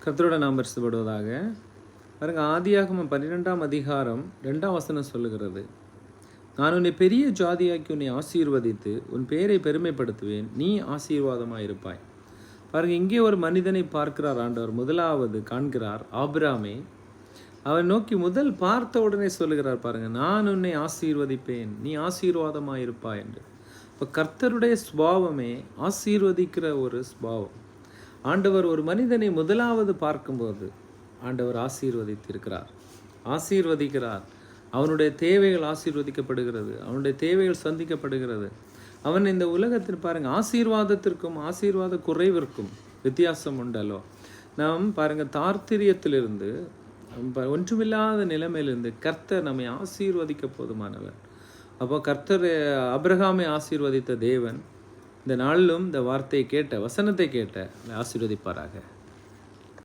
கர்த்தரோட நாம் பரிசுத்தப்படுவதாக. பாருங்க, ஆதியாகமம் 12ஆம் அதிகாரம் 2ஆம் வசனம் சொல்லுகிறது, நான் உன்னை பெரிய ஜாதியாக்கி உன்னை ஆசீர்வதித்து உன் பெயரை பெருமைப்படுத்துவேன், நீ ஆசீர்வாதமாயிருப்பாய். பாருங்க, இங்கே ஒரு மனிதனை பார்க்கிறார் ஆண்டவர். முதலாவது காண்கிறார் ஆபிராமை. அவன் நோக்கி முதல் பார்த்த உடனே சொல்லுகிறார், பாருங்க, நான் உன்னை ஆசீர்வதிப்பேன், நீ ஆசீர்வாதமாயிருப்பாய் என்று. இப்போ கர்த்தருடைய சுபாவமே ஆசீர்வதிக்கிற ஒரு சுபாவம். ஆண்டவர் ஒரு மனிதனை முதலாவது பார்க்கும்போது ஆண்டவர் ஆசீர்வதிக்கிறார். அவனுடைய தேவைகள் ஆசீர்வதிக்கப்படுகிறது, அவனுடைய தேவைகள் சந்திக்கப்படுகிறது. அவன் இந்த உலகத்தில் பாருங்க, ஆசீர்வாதத்திற்கும் ஆசீர்வாத குறைவிற்கும் வித்தியாசம் உண்டல்லோ. நாம் பாருங்க, தார்த்திரியத்திலிருந்து ஒன்றுமில்லாத நிலைமையிலிருந்து கர்த்தர் நம்மை ஆசீர்வதிக்க போதுமானவர். அப்போ கர்த்தர் ஆபிரகாமை ஆசீர்வதித்த தேவன் இந்த நாளிலும் இந்த வார்த்தையை கேட்ட, வசனத்தை கேட்ட ஆசீர்வதிப்பாராக.